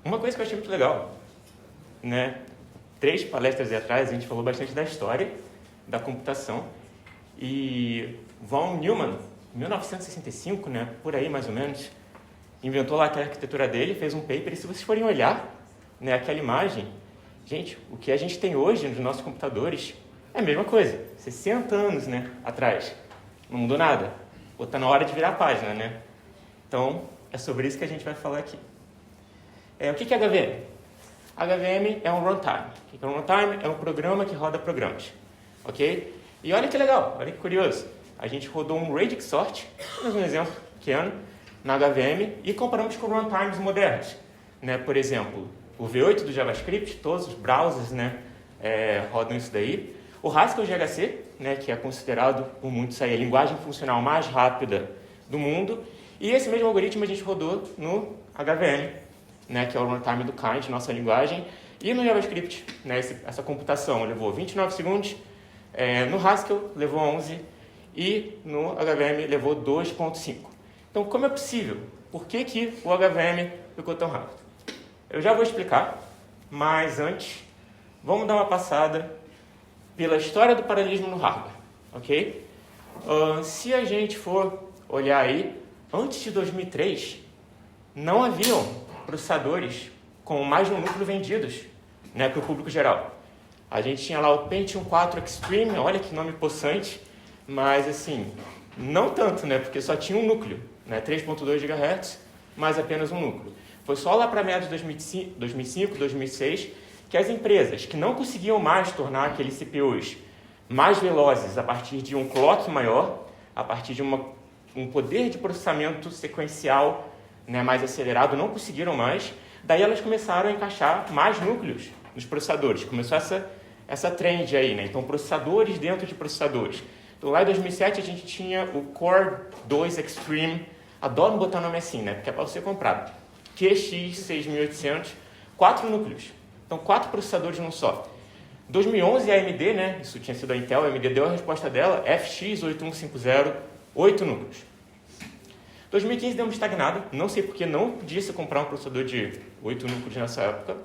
uma coisa que eu achei muito legal, né? 3 palestras atrás a gente falou bastante da história da computação e von Neumann, em 1965, né, por aí mais ou menos, inventou lá aquela arquitetura dele, fez um paper e se vocês forem olhar, né, aquela imagem, gente, o que a gente tem hoje nos nossos computadores é a mesma coisa, 60 anos, né, atrás, não mudou nada, ou está na hora de virar a página, né? Então, é sobre isso que a gente vai falar aqui. O que é HVM? HVM é um runtime. O que é um runtime? É um programa que roda programas. Ok? E olha que legal, olha que curioso. A gente rodou um radix sort, mais um exemplo pequeno, na HVM e comparamos com runtimes modernos. Né? Por exemplo, o V8 do JavaScript, todos os browsers, né, rodam isso daí. O Haskell GHC, né, que é considerado por muitos aí a linguagem funcional mais rápida do mundo. E esse mesmo algoritmo a gente rodou no HVM, né, que é o runtime do kind, nossa linguagem. E no JavaScript, né, essa computação levou 29 segundos, no Haskell levou 11 e no HVM levou 2.5. Então, como é possível? Por que o HVM ficou tão rápido? Eu já vou explicar, mas antes, vamos dar uma passada pela história do paralelismo no hardware, ok? Se a gente for olhar aí, antes de 2003, não haviam processadores com mais de um núcleo vendidos, né, para o público geral. A gente tinha lá o Pentium 4 Extreme, olha que nome possante, mas assim, não tanto, né, porque só tinha um núcleo, né, 3.2 GHz, mas apenas um núcleo. Foi só lá para meados de 2005, 2006, que as empresas que não conseguiam mais tornar aqueles CPUs mais velozes a partir de um clock maior, a partir de um poder de processamento sequencial, né, mais acelerado, não conseguiram mais. Daí elas começaram a encaixar mais núcleos nos processadores. Começou essa trend aí, né? Então, processadores dentro de processadores. Então, lá em 2007, a gente tinha o Core 2 Extreme. Adoro botar nome assim, né? Porque é para você comprar. QX 6800, 4 núcleos. Então, 4 processadores num só. 2011, a AMD, né? Isso tinha sido a Intel, a AMD deu a resposta dela, FX 8150, 8 núcleos. 2015 deu uma estagnada, não sei porque não podia se comprar um processador de 8 núcleos nessa época,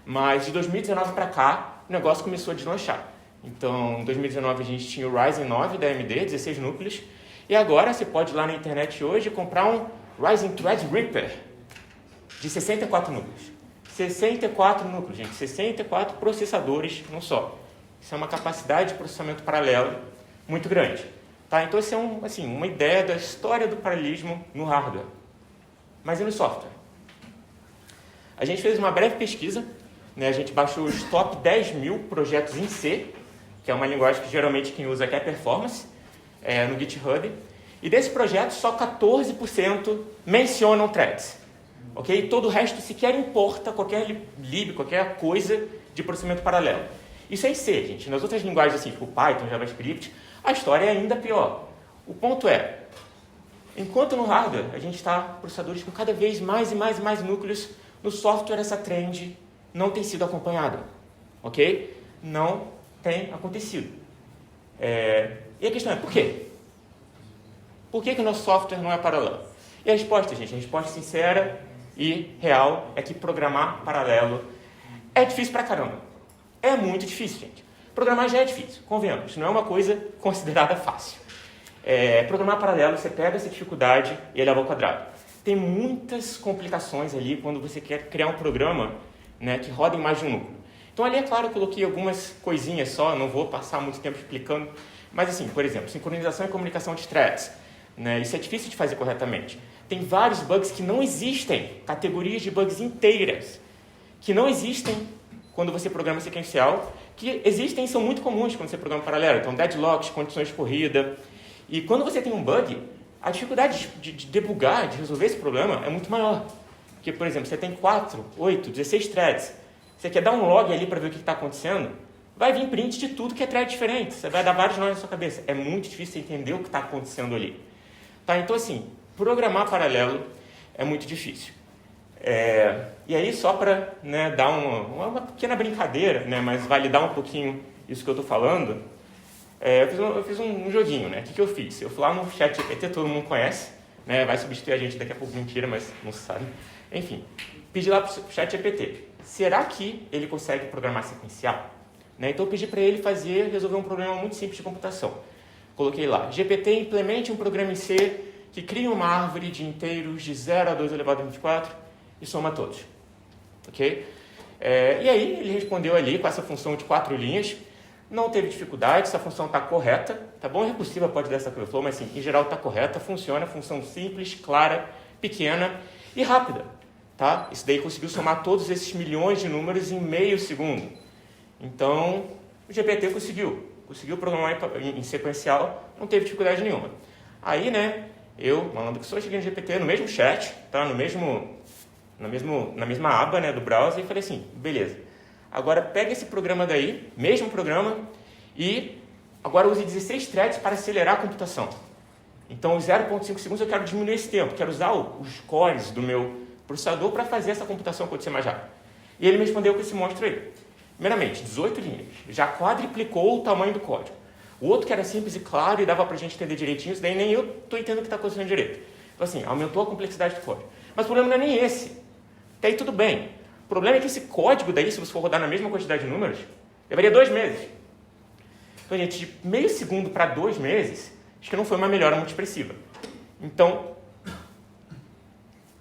mas de 2019 para cá o negócio começou a deslanchar. Então, em 2019 a gente tinha o Ryzen 9 da AMD, 16 núcleos, e agora você pode ir lá na internet hoje comprar um Ryzen Threadripper de 64 núcleos. 64 núcleos, gente, 64 processadores num só. Isso é uma capacidade de processamento paralelo muito grande. Tá? Então, isso é uma ideia da história do paralelismo no hardware. Mas e no software? A gente fez uma breve pesquisa, né? A gente baixou os top 10.000 projetos em C, que é uma linguagem que geralmente quem usa quer performance, no GitHub. E desse projeto, só 14% mencionam threads. Okay? Todo o resto sequer importa qualquer lib, qualquer coisa de processamento paralelo. Isso é em C, gente. Nas outras linguagens, assim, tipo Python, JavaScript, a história é ainda pior. O ponto é, enquanto no hardware a gente está processadores com cada vez mais e mais e mais núcleos, no software essa trend não tem sido acompanhada. Ok? Não tem acontecido. E a questão é, por quê? Por que o nosso software não é paralelo? E a resposta, gente, a resposta sincera e real é que programar paralelo é difícil pra caramba. É muito difícil, gente. Programar já é difícil, convenhamos. Não é uma coisa considerada fácil. Programar paralelo, você pega essa dificuldade e eleva ao quadrado. Tem muitas complicações ali quando você quer criar um programa, né, que roda em mais de um núcleo. Então ali, é claro, eu coloquei algumas coisinhas só, não vou passar muito tempo explicando. Mas assim, por exemplo, sincronização e comunicação de threads. Né, isso é difícil de fazer corretamente. Tem vários bugs que não existem, categorias de bugs inteiras, que não existem quando você programa sequencial, que existem e são muito comuns quando você programa paralelo. Então, deadlocks, condições de corrida. E quando você tem um bug, a dificuldade de debugar, de resolver esse problema é muito maior. Porque, por exemplo, você tem 4, 8, 16 threads. Você quer dar um log ali para ver o que está acontecendo, vai vir print de tudo que é thread diferente. Você vai dar vários nós na sua cabeça. É muito difícil entender o que está acontecendo ali. Tá? Então, assim, programar paralelo é muito difícil. E aí, só para, né, dar uma pequena brincadeira, né, mas validar um pouquinho isso que eu estou falando, eu fiz um joguinho. Né? O que eu fiz? Eu fui lá no ChatGPT, todo mundo conhece, né, vai substituir a gente daqui a pouco, mentira, mas não se sabe. Enfim, pedi lá para o ChatGPT, será que ele consegue programar sequencial? Né? Então eu pedi para ele resolver um problema muito simples de computação. Coloquei lá, GPT implemente um programa em C que cria uma árvore de inteiros de 0 a 2 elevado a 24 e soma todos. Ok? E aí ele respondeu ali com essa função de 4 linhas, não teve dificuldade, essa função está correta, tá bom? É recursiva, pode dar essa Kubeflow, mas sim, em geral está correta, funciona, função simples, clara, pequena e rápida. Tá? Isso daí conseguiu somar todos esses milhões de números em meio segundo. Então, o GPT conseguiu programar em sequencial, não teve dificuldade nenhuma. Aí, né, eu, malandro que sou, cheguei no GPT no mesmo chat, tá? na mesma aba, né, do browser, e falei assim, beleza, agora pega esse programa daí, mesmo programa, e agora use 16 threads para acelerar a computação. Então, os 0,5 segundos eu quero diminuir esse tempo, quero usar os cores do meu processador para fazer essa computação acontecer mais rápido. E ele me respondeu com esse monstro aí. Primeiramente, 18 linhas, já quadriplicou o tamanho do código. O outro que era simples e claro e dava para a gente entender direitinho, isso daí nem eu estou entendendo o que está acontecendo direito. Então, assim, aumentou a complexidade do código. Mas o problema não é nem esse. Até aí tudo bem. O problema é que esse código daí, se você for rodar na mesma quantidade de números, levaria 2 meses. Então, gente, de meio segundo para 2 meses, acho que não foi uma melhora muito expressiva. Então,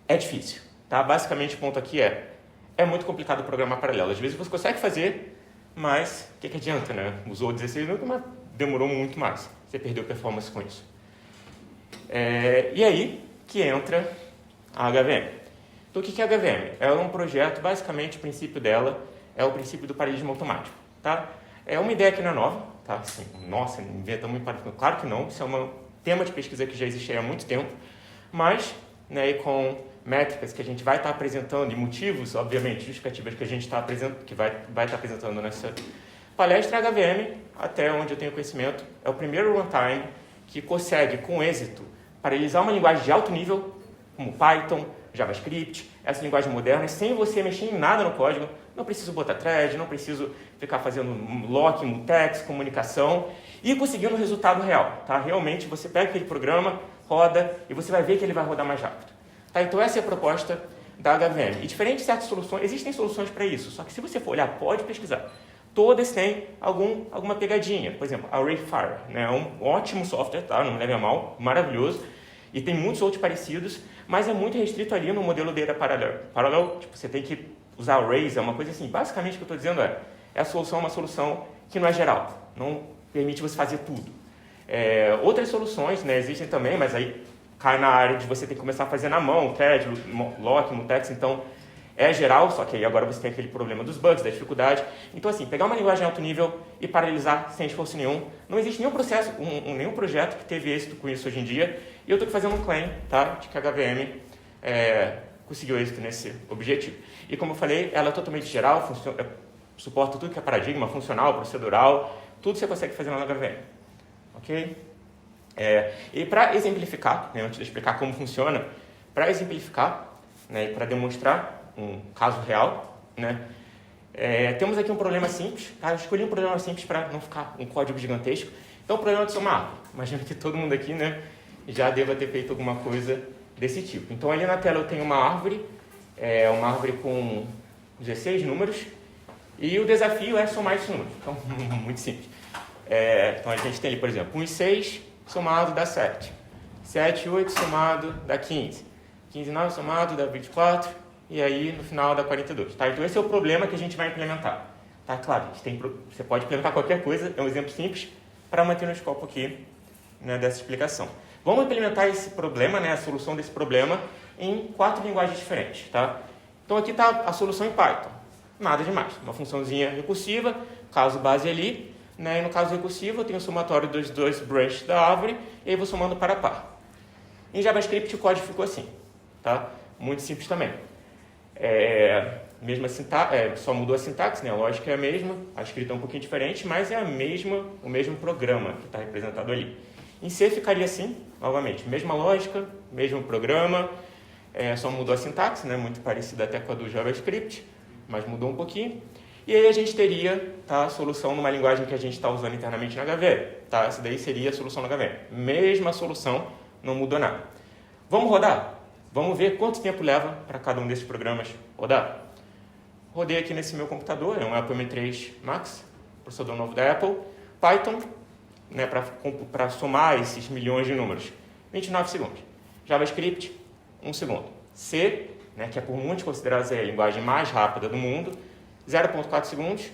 é difícil. Tá? Basicamente, o ponto aqui é muito complicado programar paralelo. Às vezes você consegue fazer, mas o que adianta, né? Usou 16 minutos, mas demorou muito mais. Você perdeu performance com isso. E aí que entra a HVM. Então, o que é a HVM? Ela é um projeto, basicamente, o princípio dela é o princípio do paralelismo automático. Tá? É uma ideia que não é nova. Tá? Assim, nossa, inventamos um paralelismo. Claro que não. Isso é um tema de pesquisa que já existe há muito tempo. Mas, né, e com métricas que a gente vai estar apresentando e motivos, obviamente, justificativas que a gente está apresentando, que vai estar apresentando nessa palestra, a HVM, até onde eu tenho conhecimento, é o primeiro runtime que consegue, com êxito, paralelizar uma linguagem de alto nível, como Python, JavaScript, essa linguagem moderna, sem você mexer em nada no código. Não preciso botar thread, não preciso ficar fazendo lock, mutex, comunicação, e conseguindo um resultado real. Tá? Realmente, você pega aquele programa, roda, e você vai ver que ele vai rodar mais rápido. Tá, então essa é a proposta da HVM. E diferente de certas soluções, existem soluções para isso, só que se você for olhar, pode pesquisar. Todas têm alguma pegadinha. Por exemplo, a Arrayfire, né? É um ótimo software, tá? Não me leve a mal, maravilhoso. E tem muitos outros parecidos, mas é muito restrito ali no modelo Data Parallel. Tipo, você tem que usar arrays, é uma coisa assim. Basicamente o que eu estou dizendo a solução é uma solução que não é geral, não permite você fazer tudo. Outras soluções, né, existem também, mas aí cai na área de você ter que começar a fazer na mão, thread, lock, mutex, então é geral, só que aí agora você tem aquele problema dos bugs, da dificuldade. Então, assim, pegar uma linguagem alto nível e paralelizar sem esforço nenhum. Não existe nenhum processo, nenhum projeto que teve êxito com isso hoje em dia. E eu estou fazendo um claim, tá, de que a HVM conseguiu êxito nesse objetivo. E como eu falei, ela é totalmente geral, suporta tudo que é paradigma, funcional, procedural, tudo você consegue fazer na HVM. Ok? E para exemplificar, né, antes de explicar como funciona, para exemplificar, né, e para demonstrar um caso real, né, temos aqui um problema simples. Tá? Eu escolhi um problema simples para não ficar um código gigantesco. Então, o problema de somar árvore. Imagino que todo mundo aqui, né, já deva ter feito alguma coisa desse tipo. Então, ali na tela eu tenho uma árvore com 16 números, e o desafio é somar esses números. Então, muito simples. Então, a gente tem ali, por exemplo, 1 e 6 somado dá 7. 7 e 8 somado dá 15. 15 e 9 somado dá 24. E aí, no final, dá 42. Tá? Então, esse é o problema que a gente vai implementar. Tá? Claro, você pode implementar qualquer coisa, é um exemplo simples, para manter no escopo aqui, né, dessa explicação. Vamos implementar esse problema, né, a solução desse problema, em 4 linguagens diferentes. Tá? Então, aqui está a solução em Python. Nada demais. Uma funçãozinha recursiva, caso base ali. Né, e no caso recursivo, eu tenho o somatório dos 2 branches da árvore, e aí vou somando par a par. Em JavaScript, o código ficou assim. Tá? Muito simples também. Mesma só mudou a sintaxe, né? A lógica é a mesma, a escrita é um pouquinho diferente, mas é o mesmo programa que está representado ali. Em C ficaria assim, novamente, mesma lógica, mesmo programa, só mudou a sintaxe, né? Muito parecida até com a do JavaScript, mas mudou um pouquinho. E aí a gente teria, tá, a solução numa linguagem que a gente está usando internamente na HVM. Tá? Essa daí seria a solução na HVM. Mesma solução, não mudou nada. Vamos rodar? Vamos ver quanto tempo leva para cada um desses programas rodar. Rodei aqui nesse meu computador, é um Apple M3 Max, processador novo da Apple. Python, né, para somar esses milhões de números, 29 segundos. JavaScript, 1 segundo. C, né, que é por muitos considerada a linguagem mais rápida do mundo, 0,4 segundos.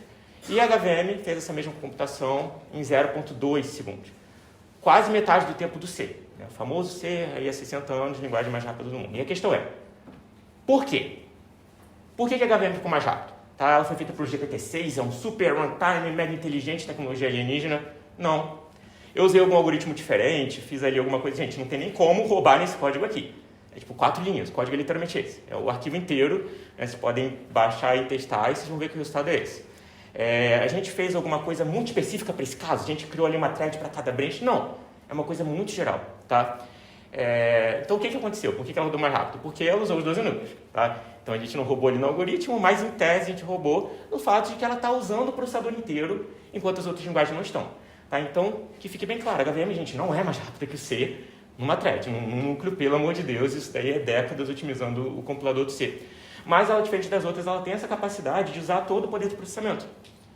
E HVM fez essa mesma computação em 0,2 segundos. Quase metade do tempo do C. Né? O famoso C, aí há 60 anos, linguagem mais rápida do mundo. E a questão é, por quê? Por que a HVM ficou mais rápido? Tá? Ela foi feita pelo GPT-6, é um super runtime, mega inteligente, tecnologia alienígena? Não. Eu usei algum algoritmo diferente, fiz ali alguma coisa. Gente, não tem nem como roubar nesse código aqui. É tipo 4 linhas, o código é literalmente esse. É o arquivo inteiro, né? Vocês podem baixar e testar e vocês vão ver que o resultado é esse. A gente fez alguma coisa muito específica para esse caso? A gente criou ali uma thread para cada branch? Não. É uma coisa muito geral, tá? Então, o que aconteceu? Por que ela rodou mais rápido? Porque ela usou os 12 números, tá? Então, a gente não roubou ali no algoritmo, mas em tese a gente roubou no fato de que ela está usando o processador inteiro, enquanto as outras linguagens não estão. Tá? Então, que fique bem claro, a HVM, gente, não é mais rápida que o C numa thread, num núcleo, pelo amor de Deus, isso daí é décadas otimizando o compilador do C. Mas ela, diferente das outras, ela tem essa capacidade de usar todo o poder de processamento.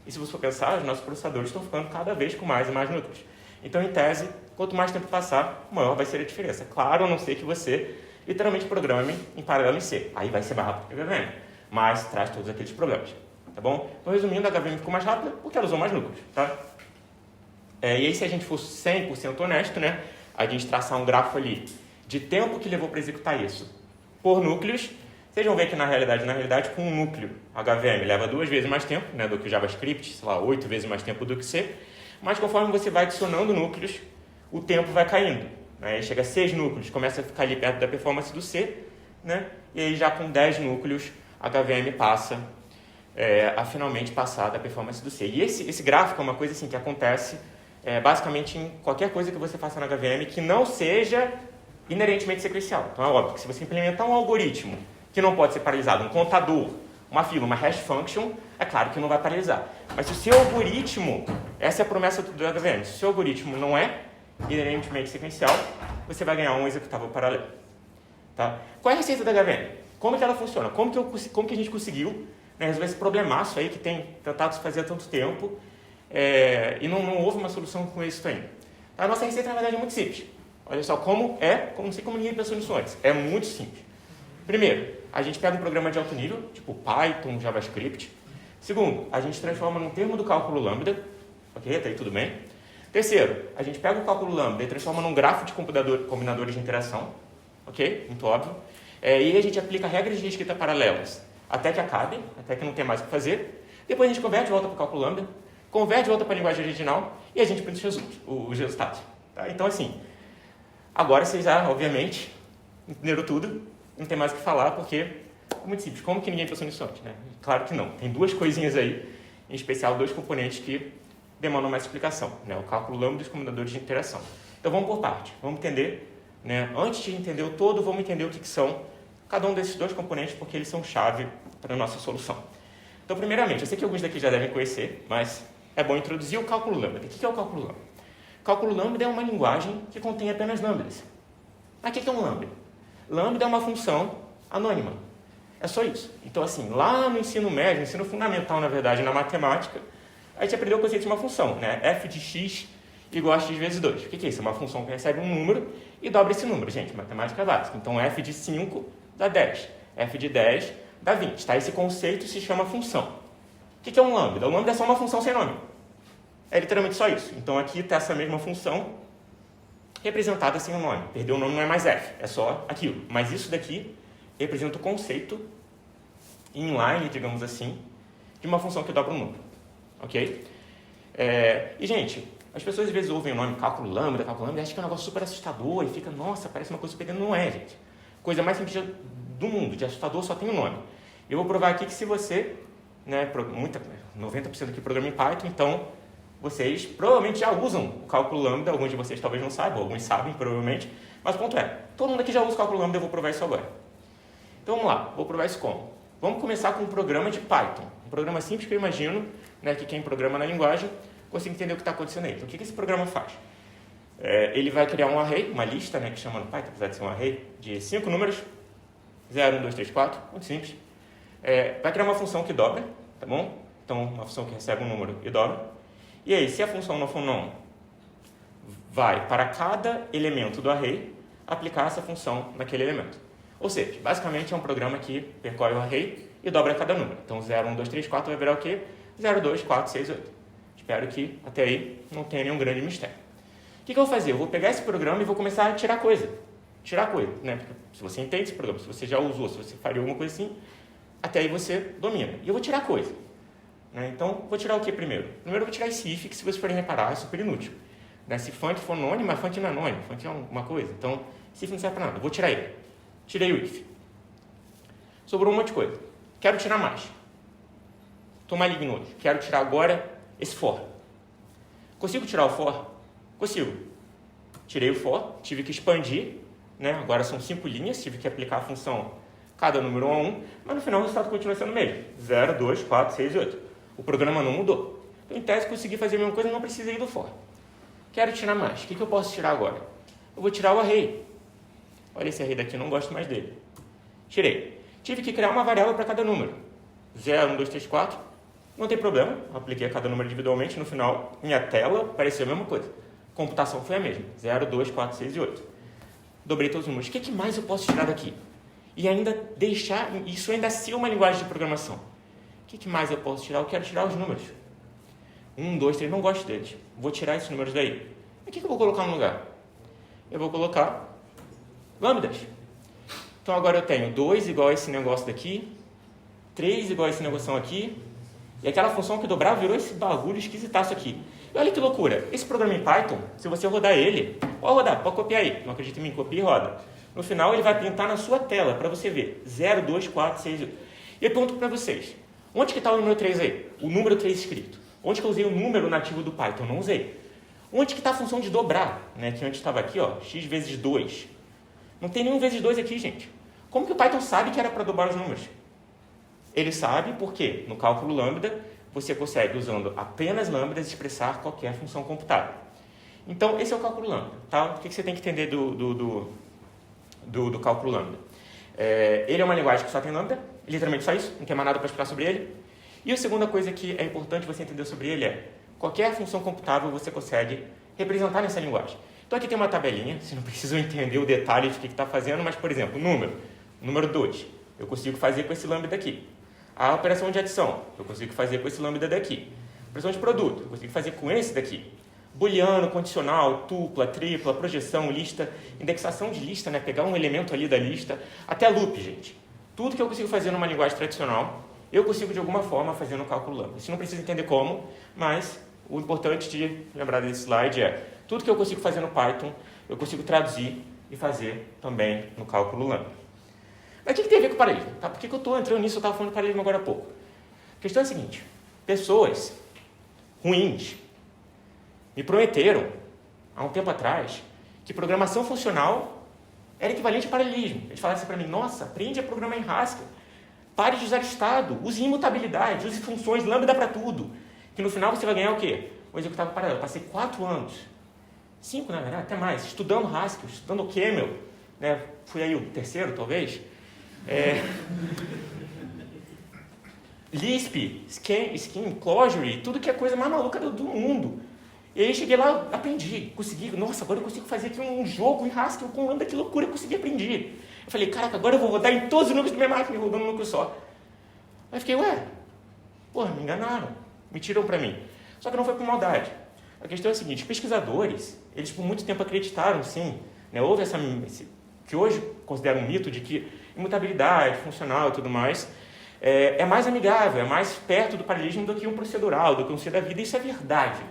E se você for pensar, os nossos processadores estão ficando cada vez com mais e mais núcleos. Então, em tese, quanto mais tempo passar, maior vai ser a diferença. Claro, a não ser que você literalmente programe em paralelo em C. Aí vai ser mais rápido que a HVM, mas traz todos aqueles problemas. Tá bom? Então, resumindo, a HVM ficou mais rápida porque ela usou mais núcleos. Tá? E aí, se a gente for 100% honesto, né, a gente traçar um grafo ali de tempo que levou para executar isso por núcleos, vocês vão ver que na realidade, com um núcleo, HVM leva 2 vezes mais tempo, né, do que o JavaScript, sei lá, 8 vezes mais tempo do que C, mas conforme você vai adicionando núcleos, o tempo vai caindo. Né, chega a 6 núcleos, começa a ficar ali perto da performance do C, né, e aí já com 10 núcleos, a HVM passa a finalmente passar da performance do C. E esse gráfico é uma coisa assim que acontece basicamente em qualquer coisa que você faça na HVM que não seja inerentemente sequencial. Então é óbvio que se você implementar um algoritmo que não pode ser paralisado, um contador, uma fila, uma hash function, é claro que não vai paralisar. Mas se o seu algoritmo, essa é a promessa do HVM, se o seu algoritmo não é inerentemente sequencial, você vai ganhar um executável paralelo. Tá? Qual é a receita da HVM? Como que ela funciona? Como que a gente conseguiu, né, resolver esse problemaço aí que tem tentado se fazer há tanto tempo e não houve uma solução com isso ainda? A nossa receita, na verdade, é muito simples. Olha só como não sei como ninguém pensou nisso antes. É muito simples. Primeiro, a gente pega um programa de alto nível, tipo Python, JavaScript. Segundo, a gente transforma num termo do cálculo lambda. Ok? Até aí tudo bem. Terceiro, a gente pega o cálculo lambda e transforma num grafo de combinadores de interação. Ok? Muito óbvio. E a gente aplica regras de escrita paralelas até que acabe, até que não tem mais o que fazer. Depois a gente converte de volta para o cálculo lambda, converte de volta para a linguagem original e a gente prende os resultados. Tá? Então, assim, agora vocês já, obviamente, entenderam tudo. Não tem mais o que falar, porque é muito simples. Como que ninguém pensou nisso antes? Né? Claro que não. Tem 2 coisinhas aí, em especial 2 componentes que demandam mais explicação. Né? O cálculo lambda e os combinadores de interação. Então vamos por parte. Vamos entender, né? Antes de entender o todo, vamos entender o que são cada um desses 2 componentes, porque eles são chave para a nossa solução. Então, primeiramente, eu sei que alguns daqui já devem conhecer, mas é bom introduzir o cálculo lambda. O que é o cálculo lambda? O cálculo lambda é uma linguagem que contém apenas lambdas. Mas o que é um lambda? Lambda é uma função anônima. É só isso. Então, assim, lá no ensino médio, no ensino fundamental, na verdade, na matemática, a gente aprendeu o conceito de uma função, né? F de x igual a x vezes 2. O que é isso? É uma função que recebe um número e dobra esse número, gente. Matemática básica. Então, f de 5 dá 10. F de 10 dá 20. Tá? Esse conceito se chama função. O que é um lambda? O lambda é só uma função sem nome. É literalmente só isso. Então, aqui está essa mesma função representada sem o nome. Perdeu o nome, não é mais f, é só aquilo. Mas isso daqui representa o conceito inline, digamos assim, de uma função que dobra um número. Ok? E, gente, as pessoas às vezes ouvem o nome cálculo lambda, e acham que é um negócio super assustador e fica, nossa, parece uma coisa super grande. Não é, gente. Coisa mais simples do mundo, de assustador só tem o nome. Eu vou provar aqui que se você, né, 90% aqui programa em Python, então vocês provavelmente já usam o cálculo lambda, alguns de vocês talvez não saibam, alguns sabem, provavelmente, mas o ponto é, todo mundo aqui já usa o cálculo lambda, eu vou provar isso agora. Então vamos lá, vou provar isso como? Vamos começar com um programa de Python, um programa simples que eu imagino, né, que quem programa na linguagem consiga entender o que está acontecendo aí. Então o que esse programa faz? Ele vai criar um array, uma lista, né, que chama no Python, apesar de ser um array, de 5 números, 0, 1, 2, 3, 4, muito simples. Vai criar uma função que dobra, tá bom? Então, uma função que recebe um número e dobra. E aí, se a função no for none vai para cada elemento do array, aplicar essa função naquele elemento. Ou seja, basicamente é um programa que percorre o array e dobra cada número. Então, 0, 1, 2, 3, 4 vai virar o quê? 0, 2, 4, 6, 8. Espero que até aí não tenha nenhum grande mistério. O que eu vou fazer? Eu vou pegar esse programa e vou começar a tirar coisa. Tirar coisa, né? Porque se você entende esse programa, se você já usou, se você faria alguma coisa assim, até aí você domina. E eu vou tirar coisa. Né? Então, vou tirar o que primeiro? Primeiro eu vou tirar esse if, que se vocês forem reparar, é super inútil. Né? Se font for none, mas font não é none, font é uma coisa. Então, esse if não serve para nada. Eu vou tirar ele. Tirei o if. Sobrou um monte de coisa. Quero tirar mais. Estou maligno hoje. Quero tirar agora esse for. Consigo tirar o for? Consigo. Tirei o for, tive que expandir, né? Agora são 5 linhas, tive que aplicar a função cada número a 1, mas no final o resultado continua sendo o mesmo. 0, 2, 4, 6 e 8. O programa não mudou. Então, em tese, consegui fazer a mesma coisa, não precisei do for. Quero tirar mais. O que eu posso tirar agora? Eu vou tirar o array. Olha esse array daqui, não gosto mais dele. Tirei. Tive que criar uma variável para cada número. 0, 1, 2, 3, 4. Não tem problema. Apliquei a cada número individualmente. No final, minha tela apareceu a mesma coisa. A computação foi a mesma. 0, 2, 4, 6 e 8. Dobrei todos os números. O que mais eu posso tirar daqui? E ainda deixar isso ainda ser uma linguagem de programação. O que mais eu posso tirar? Eu quero tirar os números. 1, 2, 3, não gosto deles. Vou tirar esses números daí. E o que eu vou colocar no lugar? Eu vou colocar lambdas. Então agora eu tenho 2 igual a esse negócio daqui, 3 igual a esse negócio aqui, e aquela função que dobrava virou esse bagulho esquisitaço aqui. E olha que loucura, esse programa em Python, se você rodar ele, pode rodar, pode copiar aí, não acredita em mim, copia e roda. No final ele vai pintar na sua tela para você ver, 0, 2, 4, 6, 8. E eu pergunto para vocês, onde que está o número 3 aí? O número 3 escrito. Onde que eu usei o número nativo do Python? Não usei. Onde que está a função de dobrar? Né? Que antes estava aqui, ó, x vezes 2. Não tem nenhum vezes 2 aqui, gente. Como que o Python sabe que era para dobrar os números? Ele sabe porque no cálculo lambda você consegue, usando apenas lambdas, expressar qualquer função computável. Então, esse é o cálculo lambda. Tá? O que você tem que entender do cálculo lambda? Ele é uma linguagem que só tem lambda, literalmente só isso, não tem mais nada para explicar sobre ele. E a segunda coisa que é importante você entender sobre ele é qualquer função computável você consegue representar nessa linguagem. Então aqui tem uma tabelinha, você não precisa entender o detalhe de o que está fazendo, mas, por exemplo, número 2, eu consigo fazer com esse lambda aqui. A operação de adição, eu consigo fazer com esse lambda daqui. A operação de produto, eu consigo fazer com esse daqui. Booleano, condicional, tupla, tripla, projeção, lista, indexação de lista, né? Pegar um elemento ali da lista, até loop, gente. Tudo que eu consigo fazer numa linguagem tradicional, eu consigo de alguma forma fazer no cálculo lambda. Você não precisa entender como, mas o importante de lembrar desse slide é tudo que eu consigo fazer no Python, eu consigo traduzir e fazer também no cálculo lambda. Mas o que tem a ver com paralelismo? Tá? Por que eu estou entrando nisso? Eu estava falando de paralelismo agora há pouco. A questão é a seguinte, pessoas ruins me prometeram, há um tempo atrás, que programação funcional era equivalente a paralelismo. Eles falaram assim para mim, nossa, aprende a programar em Haskell, pare de usar estado, use imutabilidade, use funções, lambda para tudo. Que no final você vai ganhar o quê? Um executável paralelo. Eu passei 4 anos, 5 na verdade, até mais, estudando Haskell, estudando Camel, né? Fui aí o terceiro, talvez. Lisp, Scheme, Clojure, tudo que é coisa mais maluca do mundo. E aí cheguei lá, aprendi, consegui, nossa, agora eu consigo fazer aqui um jogo em Haskell com lambda, que loucura, eu consegui aprender. Eu falei, caraca, agora eu vou rodar em todos os núcleos da minha máquina, rodando um núcleo só. Aí fiquei, porra, me enganaram, mentiram pra mim. Só que não foi por maldade. A questão é a seguinte, pesquisadores, eles por muito tempo acreditaram, sim, né, houve esse que hoje considera um mito de que imutabilidade funcional e tudo mais é mais amigável, é mais perto do paralelismo do que um procedural, do que um C da vida. Isso é verdade.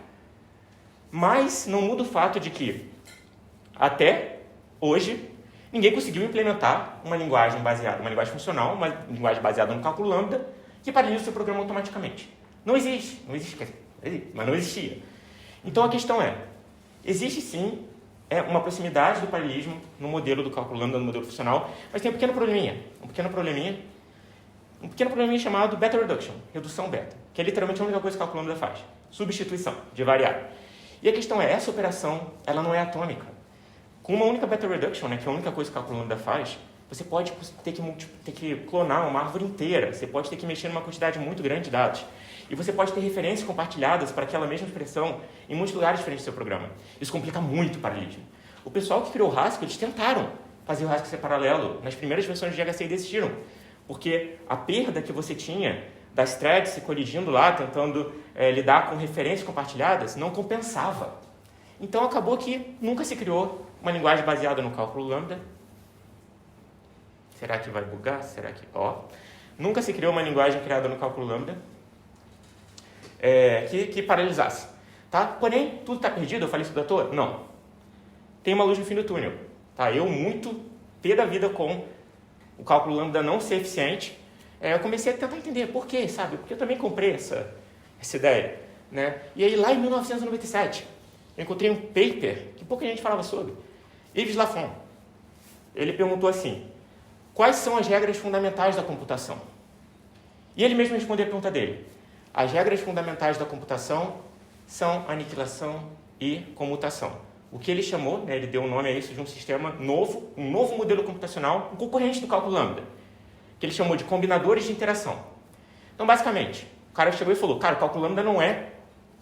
Mas não muda o fato de que, até hoje, ninguém conseguiu implementar uma linguagem funcional, uma linguagem baseada no cálculo lambda, que paralisa o seu programa automaticamente. Não existe, mas não existia. Então a questão é, existe sim uma proximidade do paralelismo no modelo do cálculo lambda, no modelo funcional, mas tem um pequeno probleminha chamado beta reduction, redução beta, que é literalmente a única coisa que o cálculo lambda faz, substituição de variável. E a questão é, essa operação, ela não é atômica. Com uma única beta reduction, né, que é a única coisa que o cálculo lambda faz, Você pode ter que clonar uma árvore inteira, você pode ter que mexer numa quantidade muito grande de dados. E você pode ter referências compartilhadas para aquela mesma expressão em muitos lugares diferentes do seu programa. Isso complica muito o paralelismo. O pessoal que criou o Haskell, eles tentaram fazer o Haskell ser paralelo. Nas primeiras versões de HCI desistiram, porque a perda que você tinha das threads se colidindo lá, tentando lidar com referências compartilhadas, não compensava. Então acabou que nunca se criou uma linguagem baseada no cálculo lambda. Será que vai bugar? Será que... Nunca se criou uma linguagem criada no cálculo lambda que paralisasse. Tá? Porém, tudo está perdido? Eu falei isso à toa? Não. Tem uma luz no fim do túnel. Tá? Eu, muito pé da vida com o cálculo lambda não ser eficiente, eu comecei a tentar entender por quê, sabe? Porque eu também comprei essa ideia. Né? E aí, lá em 1997, eu encontrei um paper que pouca gente falava sobre. Yves Lafont. Ele perguntou assim: quais são as regras fundamentais da computação? E ele mesmo respondeu a pergunta dele. As regras fundamentais da computação são aniquilação e comutação. O que ele chamou, ele deu o nome a isso de um sistema novo, um novo modelo computacional, um concorrente do cálculo lambda, que ele chamou de combinadores de interação. Então, basicamente, o cara chegou e falou: cara, o cálculo lambda não é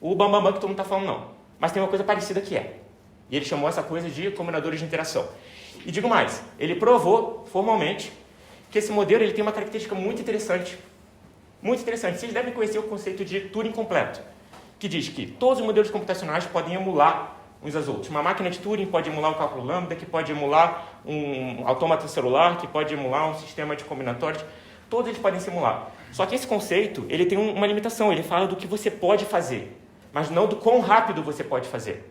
o bambambam que todo mundo está falando, não. Mas tem uma coisa parecida que é. E ele chamou essa coisa de combinadores de interação. E digo mais, ele provou formalmente que esse modelo ele tem uma característica muito interessante. Muito interessante. Vocês devem conhecer o conceito de Turing completo, que diz que todos os modelos computacionais podem emular uns aos outros. Uma máquina de Turing pode emular um cálculo lambda, que pode emular um autômato celular, que pode emular um sistema de combinatórios. Todos eles podem simular. Só que esse conceito ele tem uma limitação. Ele fala do que você pode fazer, mas não do quão rápido você pode fazer.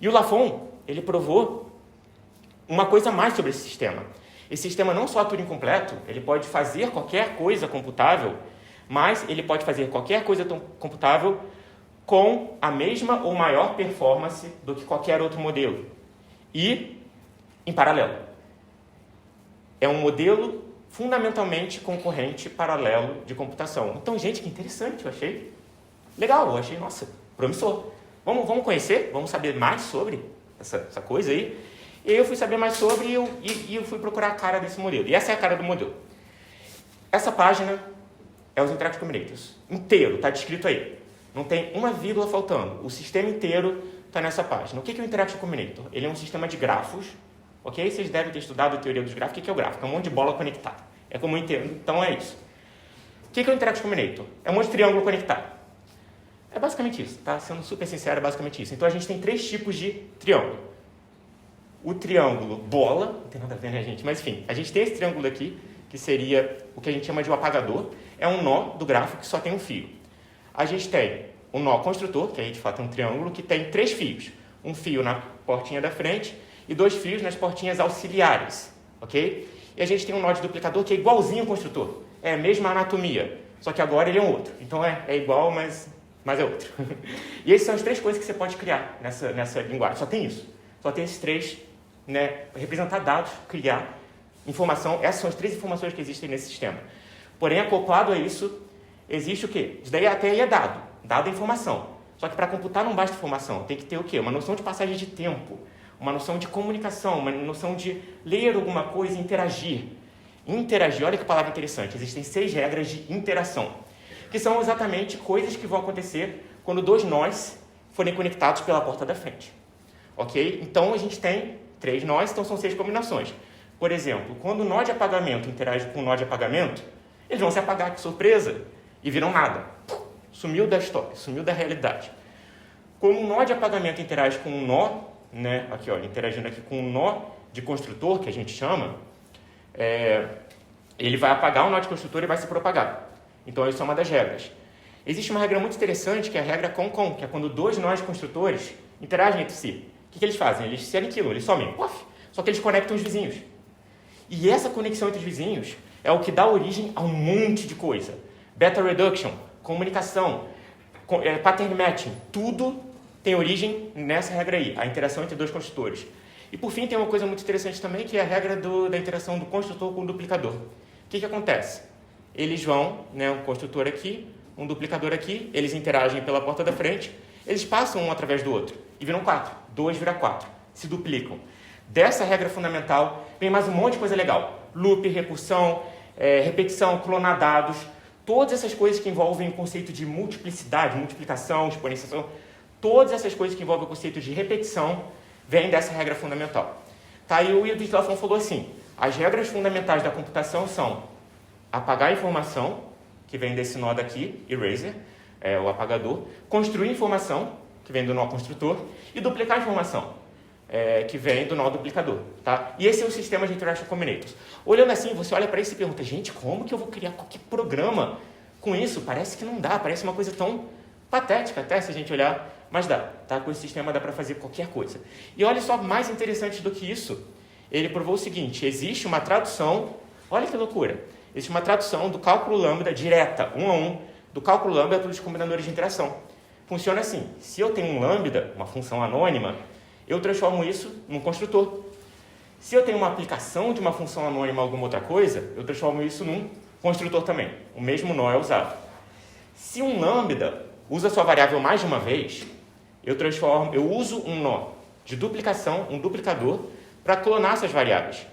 E o Lafont, ele provou uma coisa a mais sobre esse sistema. Esse sistema não só é Turing completo, ele pode fazer qualquer coisa computável, mas ele pode fazer qualquer coisa computável com a mesma ou maior performance do que qualquer outro modelo. E em paralelo. É um modelo fundamentalmente concorrente paralelo de computação. Então, gente, que interessante, eu achei legal, eu achei, nossa, promissor. Vamos conhecer, vamos saber mais sobre essa coisa aí. E aí eu fui saber mais sobre e eu fui procurar a cara desse modelo. E essa é a cara do modelo. Essa página é os Interactive Combinators. Inteiro, está descrito aí. Não tem uma vírgula faltando. O sistema inteiro está nessa página. O que é o Interactive Combinator? Ele é um sistema de grafos. Ok? Vocês devem ter estudado a teoria dos grafos. O que é o gráfico? É um monte de bola conectada. É como eu entendo. Então é isso. O que é o Interactive Combinator? É um monte de triângulo conectado. É basicamente isso. Tá? Sendo super sincero, é basicamente isso. Então a gente tem 3 tipos de triângulo. O triângulo bola, não tem nada a ver, né, gente? Mas, enfim, a gente tem esse triângulo aqui, que seria o que a gente chama de um apagador. É um nó do grafo que só tem um fio. A gente tem um nó construtor, que aí, de fato, é um triângulo, que tem 3 fios. Um fio na portinha da frente e 2 fios nas portinhas auxiliares, ok? E a gente tem um nó de duplicador que é igualzinho ao construtor. É a mesma anatomia, só que agora ele é um outro. Então, é igual, mas é outro. E essas são as 3 coisas que você pode criar nessa linguagem. Só tem isso. Só tem esses 3... representar dados, criar informação. Essas são as 3 informações que existem nesse sistema. Porém, acoplado a isso, existe o quê? Isso daí até aí é dado. Dado é informação. Só que para computar não basta informação. Tem que ter o quê? Uma noção de passagem de tempo, uma noção de comunicação, uma noção de ler alguma coisa e interagir. Interagir, olha que palavra interessante. Existem 6 regras de interação, que são exatamente coisas que vão acontecer quando 2 nós forem conectados pela porta da frente. Ok? Então, a gente tem 3 nós, então são 6 combinações. Por exemplo, quando o nó de apagamento interage com o nó de apagamento, eles vão se apagar, que surpresa, e viram nada. Sumiu da história, sumiu da realidade. Como o nó de apagamento interage com um nó, aqui, ó, interagindo aqui com um nó de construtor, que a gente chama, ele vai apagar o nó de construtor e vai se propagar. Então, isso é uma das regras. Existe uma regra muito interessante, que é a regra com, que é quando 2 nós construtores interagem entre si. O que eles fazem? Eles se aniquilam, eles somem. Só que eles conectam os vizinhos. E essa conexão entre os vizinhos é o que dá origem a um monte de coisa. Beta reduction, comunicação, pattern matching, tudo tem origem nessa regra aí, a interação entre 2 construtores. E por fim tem uma coisa muito interessante também, que é a regra da interação do construtor com o duplicador. O que acontece? Eles vão, um construtor aqui, um duplicador aqui, eles interagem pela porta da frente, eles passam um através do outro e viram 4. 2 vira 4. Se duplicam. Dessa regra fundamental vem mais um monte de coisa legal. Loop, recursão, repetição, clonar dados, todas essas coisas que envolvem o conceito de multiplicidade, multiplicação, exponenciação, todas essas coisas que envolvem o conceito de repetição vêm dessa regra fundamental. Tá, e o Yves Lafont falou assim, as regras fundamentais da computação são apagar a informação, que vem desse nó daqui, eraser, o apagador, construir informação, que vem do nó construtor, e duplicar a informação, que vem do nó duplicador. Tá? E esse é o sistema de Interaction Combinators. Olhando assim, você olha para isso e pergunta, gente, como que eu vou criar qualquer programa com isso? Parece que não dá, parece uma coisa tão patética até se a gente olhar, mas dá. Tá? Com esse sistema dá para fazer qualquer coisa. E olha só, mais interessante do que isso, ele provou o seguinte, existe uma tradução, olha que loucura, existe uma tradução do cálculo lambda direta, 1 a 1, do cálculo lambda para os combinadores de interação. Funciona assim, se eu tenho um lambda, uma função anônima, eu transformo isso num construtor. Se eu tenho uma aplicação de uma função anônima a alguma outra coisa, eu transformo isso num construtor também. O mesmo nó é usado. Se um lambda usa sua variável mais de uma vez, eu uso um nó de duplicação, um duplicador, para clonar essas variáveis.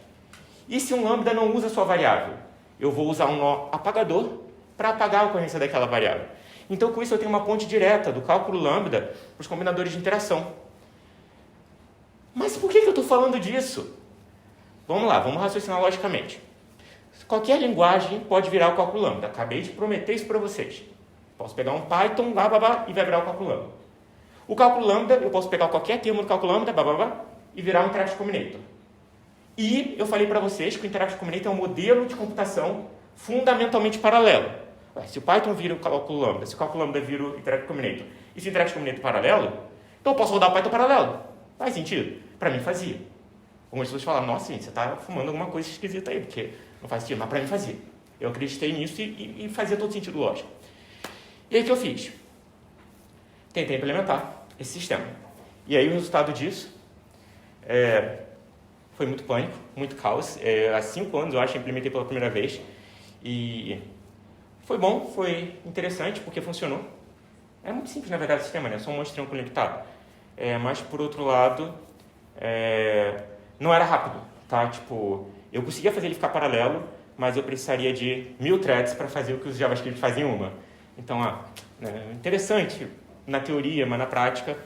E se um lambda não usa sua variável, eu vou usar um nó apagador para apagar a ocorrência daquela variável. Então, com isso, eu tenho uma ponte direta do cálculo lambda para os combinadores de interação. Mas por que eu estou falando disso? Vamos lá, vamos raciocinar logicamente. Qualquer linguagem pode virar o cálculo lambda. Acabei de prometer isso para vocês. Posso pegar um Python, e vai virar o cálculo lambda. O cálculo lambda, eu posso pegar qualquer termo do cálculo lambda, e virar um Interaction Combinator. E eu falei para vocês que o Interaction Combinator é um modelo de computação fundamentalmente paralelo. Se o Python vira o cálculo lambda, se o cálculo lambda vira o Interaction Combinator, e se o Interaction Combinator é paralelo, então eu posso rodar o Python paralelo. Faz sentido? Para mim fazia. Algumas pessoas falam, nossa, gente, você está fumando alguma coisa esquisita aí, porque não faz sentido, mas para mim fazia. Eu acreditei nisso e fazia todo sentido lógico. E aí o que eu fiz? Tentei implementar esse sistema. E aí o resultado disso foi muito pânico, muito caos. Há 5 anos, eu acho, eu implementei pela primeira vez. E foi bom, foi interessante, porque funcionou. É muito simples, na verdade, o sistema, né? É só um monstrinho conectado. Mas, por outro lado, não era rápido, tá? Tipo, eu conseguia fazer ele ficar paralelo, mas eu precisaria de 1000 threads para fazer o que os JavaScript fazem em uma. Então, interessante na teoria, mas na prática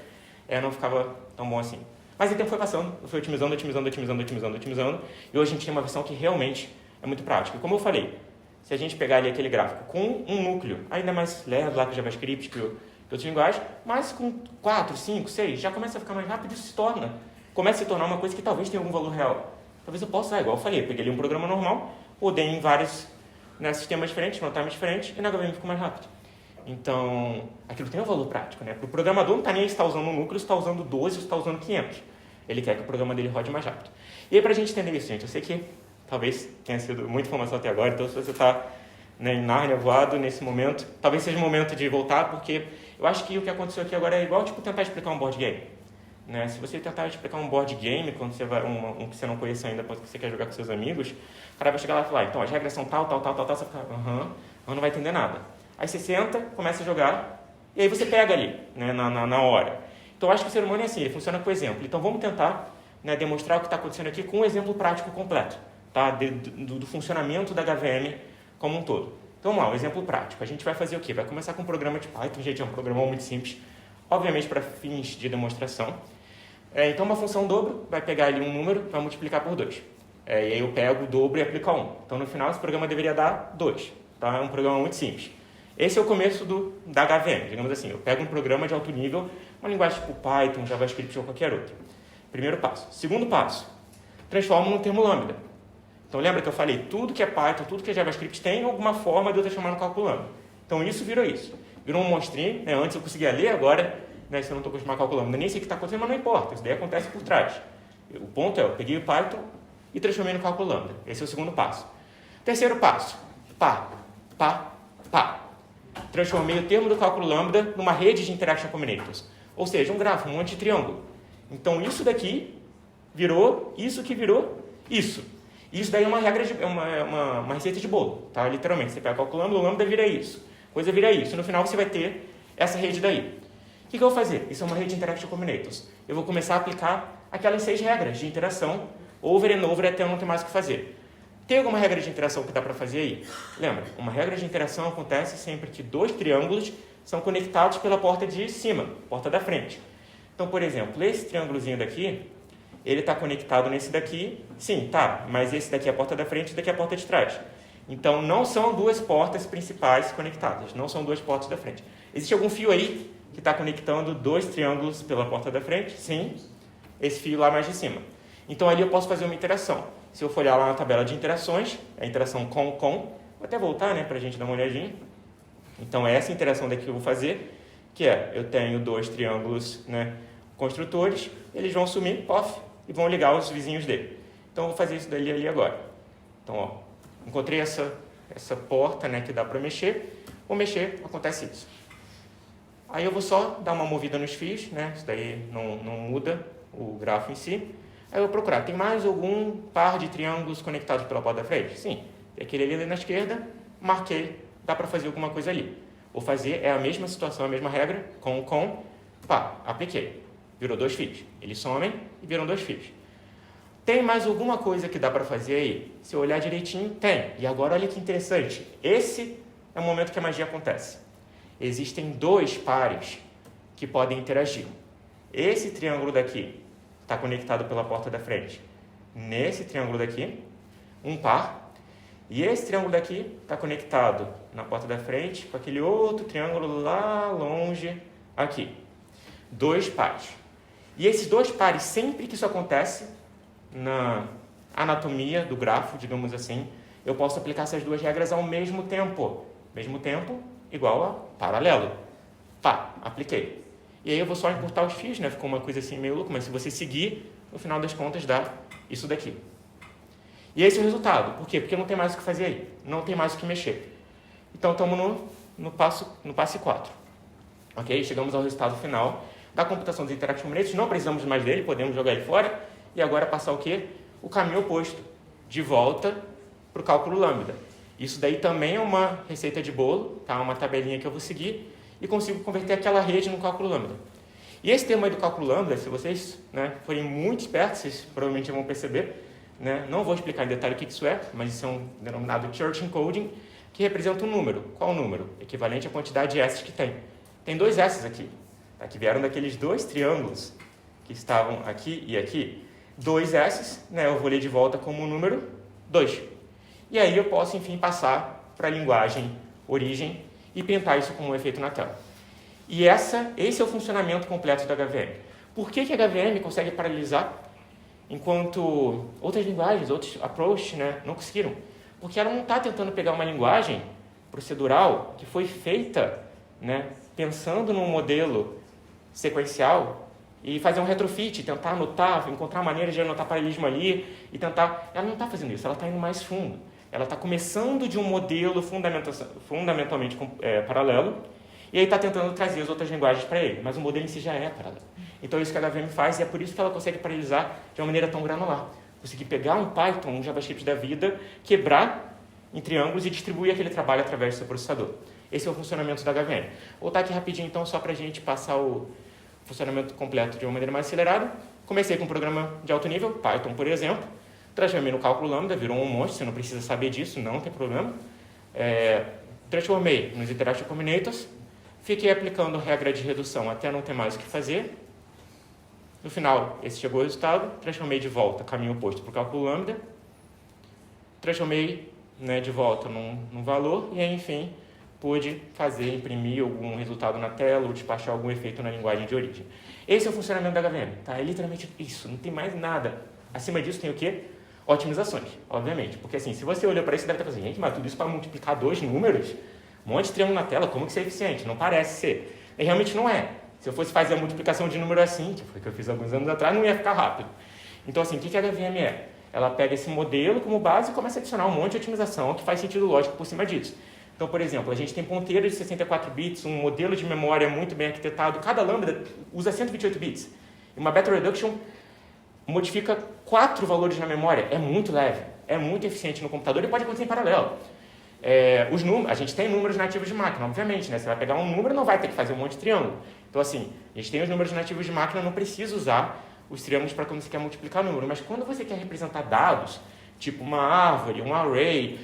não ficava tão bom assim. Mas o tempo foi passando, eu fui otimizando, e hoje a gente tem uma versão que realmente é muito prática. Como eu falei, se a gente pegar ali aquele gráfico com um núcleo, ainda mais lerdo lá com JavaScript, que outras linguagens, mas com 4, 5, 6, já começa a ficar mais rápido e isso começa a se tornar uma coisa que talvez tenha algum valor real. Talvez eu possa, igual eu falei, eu peguei ali um programa normal, rodei em vários sistemas diferentes, runtimes diferentes, e na HVM ficou mais rápido. Então, aquilo tem um valor prático, né? Para o programador não está nem aí se está usando um núcleo, se está usando 12 ou se está usando 500. Ele quer que o programa dele rode mais rápido. E aí, para a gente entender isso, gente, eu sei que talvez tenha sido muita informação até agora, então se você está em Nárnia, voado nesse momento, talvez seja o momento de voltar, porque eu acho que o que aconteceu aqui agora é igual tentar explicar um board game. Né? Se você tentar explicar um board game, quando você vai, um que você não conhece ainda, quando você quer jogar com seus amigos, o cara vai chegar lá e falar, então as regras são tal, você fica, não vai entender nada. Aí você senta, começa a jogar, e aí você pega ali, né, na hora. Então, eu acho que o ser humano é assim, ele funciona com exemplo. Então, vamos tentar demonstrar o que está acontecendo aqui com um exemplo prático completo, tá? Do funcionamento da HVM como um todo. Então, vamos lá, um exemplo prático. A gente vai fazer o quê? Vai começar com um programa de Python, gente, é um programa muito simples, obviamente para fins de demonstração. Então, uma função dobro vai pegar ali um número, vai multiplicar por 2. E aí eu pego o dobro e aplico a 1. Então, no final, esse programa deveria dar 2. Tá? É um programa muito simples. Esse é o começo da HVM, digamos assim. Eu pego um programa de alto nível, uma linguagem tipo Python, JavaScript ou qualquer outra. Primeiro passo. Segundo passo, transformo num termo lambda. Então, lembra que eu falei, tudo que é Python, tudo que é JavaScript tem alguma forma de eu transformar no cálculo lambda. Então, isso virou isso. Virou um monstrinho, né? Antes eu conseguia ler, agora, se eu não estou acostumado a calcular lambda, nem sei o que está acontecendo, mas não importa. Isso daí acontece por trás. O ponto é, eu peguei o Python e transformei no cálculo lambda. Esse é o segundo passo. Terceiro passo, pá. Transformei o termo do cálculo lambda numa rede de Interaction Combinators. Ou seja, um grafo, um monte de triângulo. Então, isso daqui virou isso que virou isso. Isso daí é uma regra, uma receita de bolo, tá? Literalmente, você pega o cálculo lambda, o lambda vira isso. Coisa vira isso. No final, você vai ter essa rede daí. O que eu vou fazer? Isso é uma rede de Interaction Combinators. Eu vou começar a aplicar aquelas 6 regras de interação over and over até não ter mais o que fazer. Tem alguma regra de interação que dá para fazer aí? Lembra, uma regra de interação acontece sempre que dois triângulos são conectados pela porta de cima, porta da frente. Então, por exemplo, esse triângulozinho daqui, ele está conectado nesse daqui, sim, tá, mas esse daqui é a porta da frente e esse daqui é a porta de trás. Então, não são duas portas principais conectadas, não são duas portas da frente. Existe algum fio aí que está conectando dois triângulos pela porta da frente? Sim, esse fio lá mais de cima. Então, ali eu posso fazer uma interação. Se eu for olhar lá na tabela de interações, a interação com, vou até voltar, né, para a gente dar uma olhadinha. Então, é essa interação daqui que eu vou fazer, que é, eu tenho dois triângulos, né, construtores, eles vão sumir, pof, e vão ligar os vizinhos dele. Então, eu vou fazer isso dali ali agora. Então, ó, encontrei essa porta, né, que dá para mexer, vou mexer, acontece isso. Aí eu vou só dar uma movida nos fios, né, isso daí não muda o grafo em si. Aí eu vou procurar, tem mais algum par de triângulos conectados pela porta da frente? Sim, tem aquele ali na esquerda, marquei, dá para fazer alguma coisa ali. Vou fazer, é a mesma situação, a mesma regra, pá, apliquei. Virou dois fios. Eles somem e viram dois fios. Tem mais alguma coisa que dá para fazer aí? Se eu olhar direitinho, tem. E agora olha que interessante. Esse é o momento que a magia acontece. Existem dois pares que podem interagir. Esse triângulo daqui está conectado pela porta da frente. Nesse triângulo daqui, um par. E esse triângulo daqui está conectado na porta da frente com aquele outro triângulo lá longe aqui. Dois pares. E esses dois pares, sempre que isso acontece na anatomia do grafo, digamos assim, eu posso aplicar essas duas regras ao mesmo tempo. Mesmo tempo igual a paralelo. Pá, apliquei. E aí eu vou só encurtar os fios, né? Ficou uma coisa assim meio louca, mas se você seguir, no final das contas dá isso daqui. E esse é o resultado. Por quê? Porque não tem mais o que fazer aí. Não tem mais o que mexer. Então estamos no passo 4. Ok? Chegamos ao resultado final da computação dos Interactive Combinations. Não precisamos mais dele, podemos jogar ele fora. E agora passar o quê? O caminho oposto. De volta para o cálculo lambda. Isso daí também é uma receita de bolo, tá? Uma tabelinha que eu vou seguir e consigo converter aquela rede no cálculo lambda. E esse termo aí do cálculo lambda, se vocês, né, forem muito espertos, vocês provavelmente vão perceber, né? Não vou explicar em detalhe o que isso é, mas isso é um denominado Church encoding, que representa um número. Qual o número? Equivalente à quantidade de S's que tem. Tem dois S's aqui, tá? Que vieram daqueles dois triângulos que estavam aqui e aqui. Dois S's, né? Eu vou ler de volta como o número 2. E aí eu posso, enfim, passar para a linguagem origem e pintar isso como um efeito na tela. E esse é o funcionamento completo da HVM. Por que a HVM consegue paralelizar enquanto outras linguagens, outros approaches, né, não conseguiram? Porque ela não está tentando pegar uma linguagem procedural que foi feita, né, pensando num modelo sequencial e fazer um retrofit, tentar anotar, encontrar maneiras de anotar paralelismo ali e tentar... Ela não está fazendo isso, ela está indo mais fundo. Ela está começando de um modelo fundamentalmente paralelo e aí está tentando trazer as outras linguagens para ele, mas o modelo em si já é paralelo. Então é isso que a HVM faz e é por isso que ela consegue paralelizar de uma maneira tão granular. Conseguir pegar um Python, um JavaScript da vida, quebrar em triângulos e distribuir aquele trabalho através do seu processador. Esse é o funcionamento da HVM. Vou voltar aqui rapidinho então só para a gente passar o funcionamento completo de uma maneira mais acelerada. Comecei com um programa de alto nível, Python, por exemplo. Transformei no cálculo lambda, virou um monstro, você não precisa saber disso, não tem problema. Transformei nos Interactive Combinators, fiquei aplicando regra de redução até não ter mais o que fazer. No final, esse chegou ao resultado, transformei de volta, caminho oposto para o cálculo lambda, transformei, né, de volta num valor e aí, enfim, pude imprimir algum resultado na tela ou despachar algum efeito na linguagem de origem. Esse é o funcionamento da HVM, tá? É literalmente isso, não tem mais nada. Acima disso tem o quê? Otimizações, obviamente. Porque assim, se você olhar para isso, você deve estar pensando, gente, mas tudo isso para multiplicar dois números? Um monte de triângulo na tela, como que isso é eficiente? Não parece ser. E realmente não é. Se eu fosse fazer a multiplicação de número assim, que foi o que eu fiz alguns anos atrás, não ia ficar rápido. Então assim, o que a HVM é? Ela pega esse modelo como base e começa a adicionar um monte de otimização que faz sentido lógico por cima disso. Então, por exemplo, a gente tem ponteiros de 64 bits, um modelo de memória muito bem arquitetado, cada lambda usa 128 bits. E uma battle reduction modifica 4 valores na memória, é muito leve, é muito eficiente no computador e pode acontecer em paralelo. A gente tem números nativos de máquina, obviamente, né? Você vai pegar um número, não vai ter que fazer um monte de triângulo. Então, assim, a gente tem os números nativos de máquina, não precisa usar os triângulos para quando você quer multiplicar o número, mas quando você quer representar dados, tipo uma árvore, um array,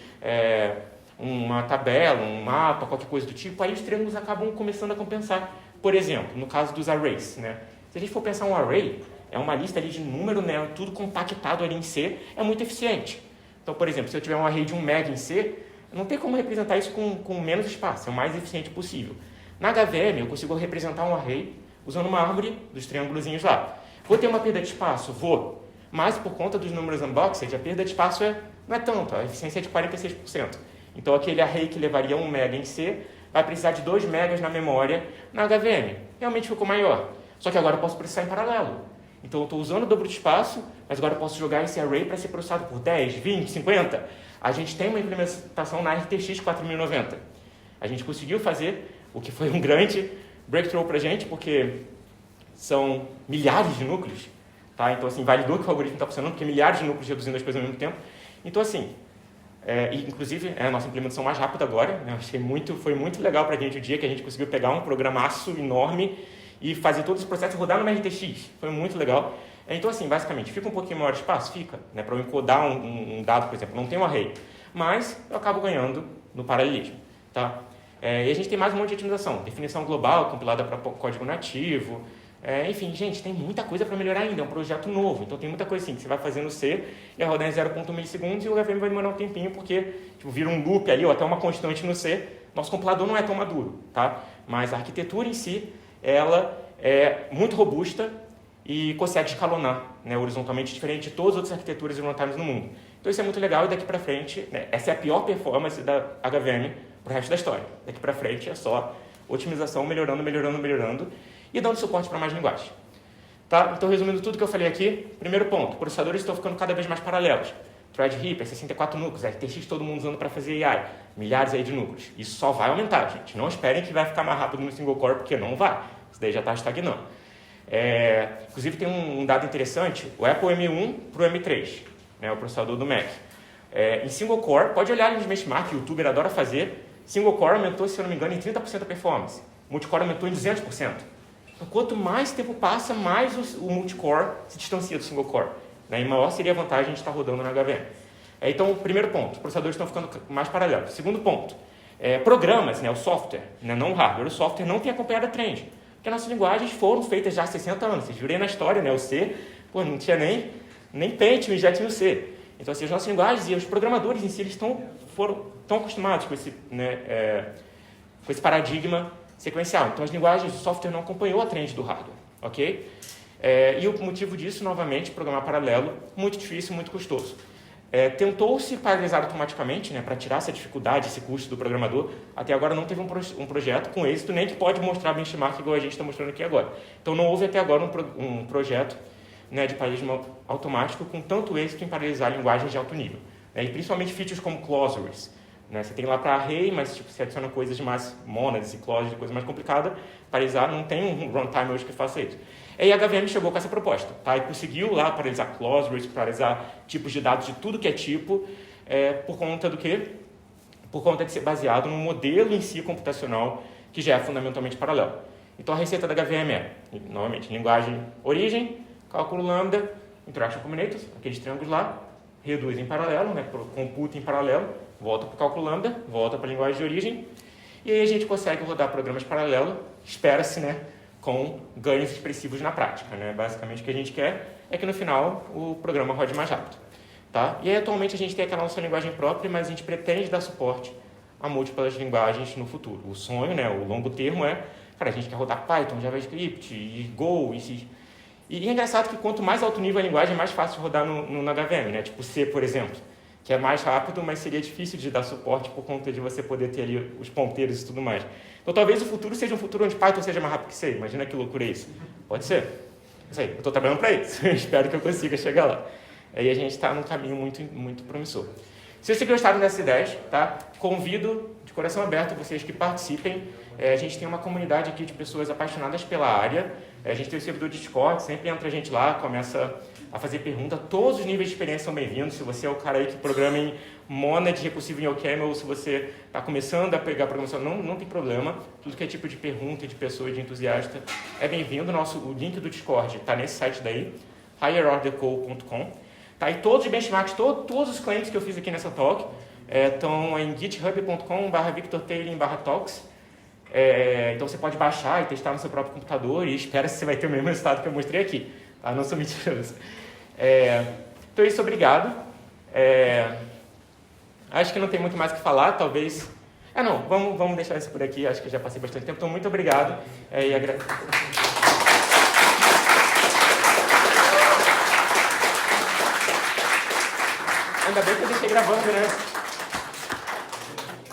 uma tabela, um mapa, qualquer coisa do tipo, aí os triângulos acabam começando a compensar. Por exemplo, no caso dos arrays, né? Se a gente for pensar um array, é uma lista ali de número, né? Tudo compactado ali em C, é muito eficiente. Então, por exemplo, se eu tiver um array de 1 mega em C, não tem como representar isso com menos espaço, é o mais eficiente possível. Na HVM, eu consigo representar um array usando uma árvore dos triângulozinhos lá. Vou ter uma perda de espaço? Vou. Mas por conta dos números unboxed, a perda de espaço não é tanto, a eficiência é de 46%. Então, aquele array que levaria 1 mega em C vai precisar de 2 megas na memória na HVM. Realmente ficou maior. Só que agora eu posso processar em paralelo. Então, eu estou usando o dobro de espaço, mas agora eu posso jogar esse array para ser processado por 10, 20, 50. A gente tem uma implementação na RTX 4090. A gente conseguiu fazer o que foi um grande breakthrough para a gente, porque são milhares de núcleos. Tá? Então, assim, validou que o algoritmo está funcionando, porque milhares de núcleos reduzindo as coisas ao mesmo tempo. Então, assim, inclusive, é a nossa implementação mais rápida agora. Né? Foi muito legal para a gente o dia que a gente conseguiu pegar um programaço enorme e fazer todo esse processo rodar numa RTX. Foi muito legal. Então, assim, basicamente, fica um pouquinho maior de espaço? Fica. Né? Para eu encodar um dado, por exemplo, não tem um array. Mas eu acabo ganhando no paralelismo. Tá? E a gente tem mais um monte de otimização. Definição global, compilada para código nativo. Enfim, gente, tem muita coisa para melhorar ainda. É um projeto novo. Então, tem muita coisa assim que você vai fazer no C e vai rodar em 0.1 milissegundos e o HVM vai demorar um tempinho porque vira um loop ali ou até uma constante no C. Nosso compilador não é tão maduro. Tá? Mas a arquitetura em si, ela é muito robusta e consegue escalonar, né, horizontalmente, diferente de todas as outras arquiteturas de runtime no mundo. Então isso é muito legal e daqui para frente, né, essa é a pior performance da HVM para o resto da história. Daqui para frente é só otimização melhorando e dando suporte para mais linguagens. Tá? Então, resumindo tudo que eu falei aqui, primeiro ponto, processadores estão ficando cada vez mais paralelos. Thread Reaper, 64 núcleos, RTX todo mundo usando para fazer AI, milhares aí de núcleos. Isso só vai aumentar, gente. Não esperem que vai ficar mais rápido no single core, porque não vai. Isso daí já está estagnando. Inclusive tem um dado interessante, o Apple M1 para o M3, né, o processador do Mac. Em single core, pode olhar no benchmark, o YouTuber adora fazer, single core aumentou, se eu não me engano, em 30% a performance, multicore aumentou em 200%. Então, quanto mais tempo passa, mais o multicore se distancia do single core, né, e maior seria a vantagem de estar rodando na HVM. Então, primeiro ponto, os processadores estão ficando mais paralelos. Segundo ponto, programas, né, o software, né, não o hardware, o software não tem acompanhado a trend. Porque as nossas linguagens foram feitas já há 60 anos. Vocês viram aí na história, né? O C, não tinha nem Pentium e já tinha o C. Então, assim, as nossas linguagens e os programadores em si, eles estão acostumados com esse, né, com esse paradigma sequencial. Então, as linguagens, o software não acompanhou a trend do hardware, ok? E o motivo disso, novamente, programar paralelo, muito difícil, muito custoso. Tentou-se paralisar automaticamente, né, para tirar essa dificuldade, esse custo do programador. Até agora não teve um projeto com êxito, nem que pode mostrar benchmark igual a gente está mostrando aqui agora. Então não houve até agora um projeto, né, de paralelismo automático com tanto êxito em paralisar linguagens de alto nível. E principalmente features como clauses. Né? Você tem lá para array, mas você adiciona coisas de mais monads e clauses, coisa mais complicada. Paralisar, não tem um runtime hoje que faça isso. E a HVM chegou com essa proposta, tá? E conseguiu lá paralisar clauses, paralisar tipos de dados de tudo que é tipo, por conta do quê? Por conta de ser baseado no modelo em si computacional, que já é fundamentalmente paralelo. Então a receita da HVM novamente, linguagem origem, cálculo lambda, interaction combinators, aqueles triângulos lá, reduz em paralelo, né? Computa em paralelo, volta para o cálculo lambda, volta para a linguagem de origem, e aí a gente consegue rodar programas paralelos, espera-se, né? Com ganhos expressivos na prática. Né? Basicamente, o que a gente quer é que, no final, o programa rode mais rápido. Tá? E aí, atualmente, a gente tem aquela nossa linguagem própria, mas a gente pretende dar suporte a múltiplas linguagens no futuro. O sonho, né, o longo termo cara, a gente quer rodar Python, JavaScript, e Go, e é engraçado que quanto mais alto nível a linguagem, é mais fácil de rodar no HVM, né? Tipo C, por exemplo, que é mais rápido, mas seria difícil de dar suporte por conta de você poder ter ali os ponteiros e tudo mais. Então, talvez o futuro seja um futuro onde Python seja mais rápido que C. Imagina que loucura é isso. Pode ser. Isso aí, eu estou trabalhando para isso. Espero que eu consiga chegar lá. E a gente está num caminho muito, muito promissor. Se vocês gostaram dessas ideias, tá? Convido de coração aberto vocês que participem. A gente tem uma comunidade aqui de pessoas apaixonadas pela área. A gente tem o servidor Discord, sempre entra a gente lá, começa a fazer pergunta. Todos os níveis de experiência são bem-vindos. Se você é o cara aí que programa em Monad, recursivo em OCaml, ou se você está começando a pegar programação, não tem problema. Tudo que é tipo de pergunta de pessoa, de entusiasta, é bem-vindo. O link do Discord está nesse site daí. higherordercode.com. Tá? E todos os benchmarks, todos os claims que eu fiz aqui nessa talk estão em github.com/victortailing/talks. Então você pode baixar e testar no seu próprio computador e espera se você vai ter o mesmo resultado que eu mostrei aqui. Tá? Não sou mentiroso. Então é isso, obrigado. Acho que não tem muito mais o que falar, talvez... não, vamos deixar isso por aqui, acho que já passei bastante tempo. Então, muito obrigado e agradeço. Ainda bem que eu deixei gravando, né?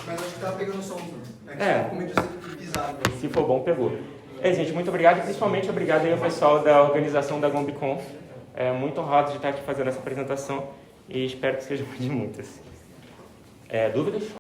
Mas acho que estava pegando som. Se for bom, pegou. Gente, muito obrigado e principalmente obrigado aí ao pessoal da organização da GombiConf. Muito honrado de estar aqui fazendo essa apresentação e espero que seja de muitas. Dúvidas?